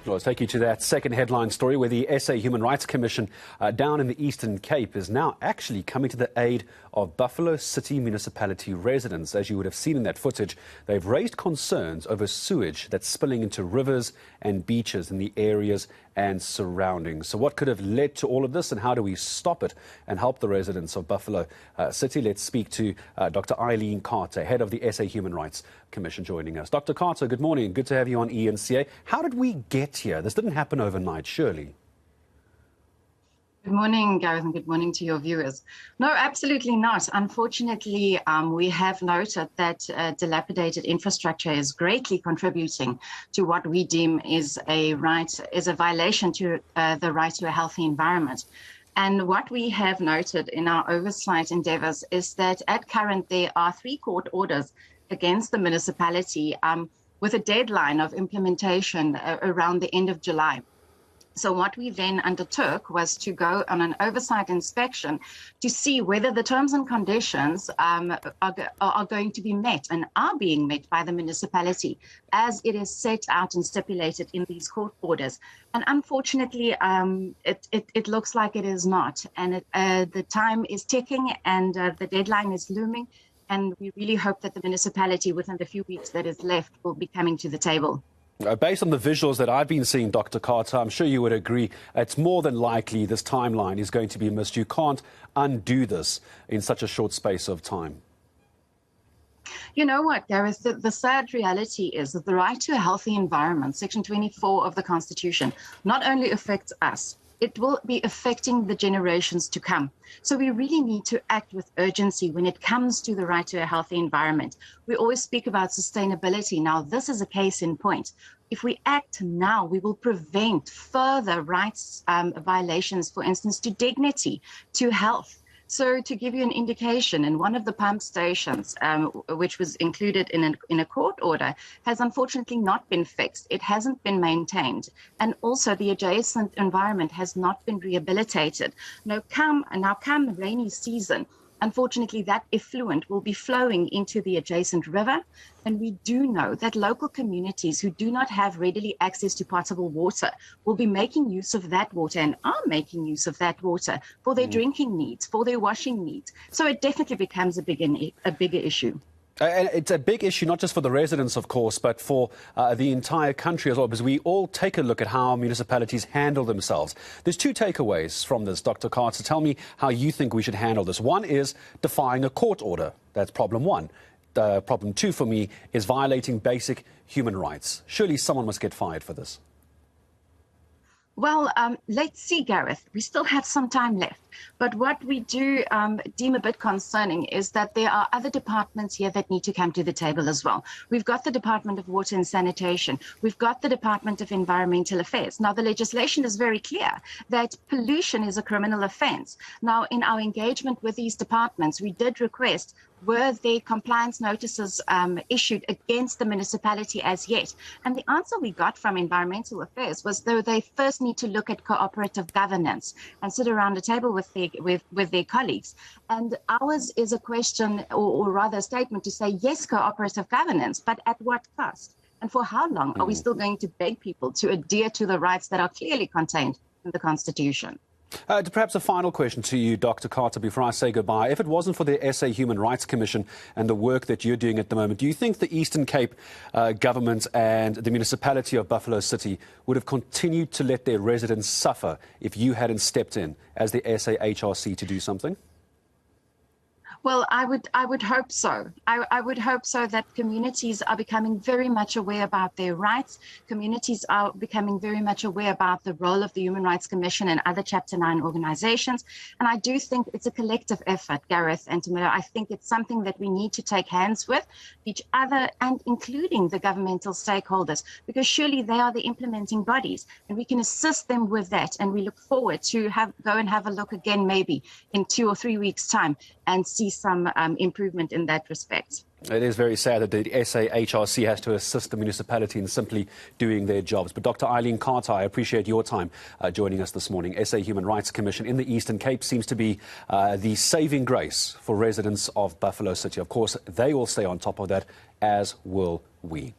Well, let's take you to that second headline story where the SA Human Rights Commission down in the Eastern Cape is now actually coming to the aid of Buffalo City Municipality residents. As you would have seen in that footage, they've raised concerns over sewage that's spilling into rivers and beaches in the areas and surroundings. So what could have led to all of this, and how do we stop it and help the residents of Buffalo City? Let's speak to Dr. Eileen Carter, head of the SA Human Rights Commission, joining us. Dr. Carter, good morning. Good to have you on eNCA. How did we get here? This didn't happen overnight, surely. Good morning, Gareth, and good morning to your viewers. No, absolutely not. Unfortunately, we have noted that dilapidated infrastructure is greatly contributing to what we deem is a violation to the right to a healthy environment. And what we have noted in our oversight endeavours is that at current there are 3 court orders against the municipality with a deadline of implementation around the end of July. So what we then undertook was to go on an oversight inspection to see whether the terms and conditions are going to be met and are being met by the municipality as it is set out and stipulated in these court orders. And unfortunately, it looks like it is not. And the time is ticking and the deadline is looming. And we really hope that the municipality, within the few weeks that is left, will be coming to the table. Based on the visuals that I've been seeing, Dr. Carter, I'm sure you would agree it's more than likely this timeline is going to be missed. You can't undo this in such a short space of time. You know what, Gareth, the sad reality is that the right to a healthy environment, Section 24 of the Constitution, not only affects us, it will be affecting the generations to come. So we really need to act with urgency when it comes to the right to a healthy environment. We always speak about sustainability. Now, this is a case in point. If we act now, we will prevent further rights violations, for instance, to dignity, to health. So to give you an indication, in one of the pump stations, which was included in a court order, has unfortunately not been fixed. It hasn't been maintained. And also the adjacent environment has not been rehabilitated. Now come rainy season, unfortunately, that effluent will be flowing into the adjacent river. And we do know that local communities who do not have readily access to potable water will be making use of that water and are making use of that water for their drinking needs, for their washing needs. So it definitely becomes a bigger issue. And it's a big issue, not just for the residents, of course, but for the entire country as well, because we all take a look at how municipalities handle themselves. There's 2 takeaways from this, Dr. Carter. Tell me how you think we should handle this. One is defying a court order. That's problem 1. Problem 2 for me is violating basic human rights. Surely someone must get fired for this. Well, let's see, Gareth. We still have some time left. But what we do deem a bit concerning is that there are other departments here that need to come to the table as well. We've got the Department of Water and Sanitation. We've got the Department of Environmental Affairs. Now, the legislation is very clear that pollution is a criminal offence. Now, in our engagement with these departments, we did request, were there compliance notices issued against the municipality as yet? And the answer we got from Environmental Affairs was, though, they first need to look at cooperative governance and sit around a table with their colleagues. And ours is a question, or rather a statement to say, yes, cooperative governance, but at what cost? And for how long are we still going to beg people to adhere to the rights that are clearly contained in the Constitution? Perhaps a final question to you, Dr. Carter, before I say goodbye. If it wasn't for the SA Human Rights Commission and the work that you're doing at the moment, do you think the Eastern Cape government and the municipality of Buffalo City would have continued to let their residents suffer if you hadn't stepped in as the SAHRC to do something? Well, I would hope so. I would hope so that communities are becoming very much aware about their rights. Communities are becoming very much aware about the role of the Human Rights Commission and other Chapter 9 organizations. And I do think it's a collective effort, Gareth and Tumelo. I think it's something that we need to take hands with each other, and including the governmental stakeholders, because surely they are the implementing bodies and we can assist them with that. And we look forward to go and have a look again, maybe in 2 or 3 weeks' time, and see some improvement in that respect. It is very sad that the SAHRC has to assist the municipality in simply doing their jobs. But Dr. Eileen Carter, I appreciate your time joining us this morning. SA Human Rights Commission in the Eastern Cape seems to be the saving grace for residents of Buffalo City. Of course, they will stay on top of that, as will we.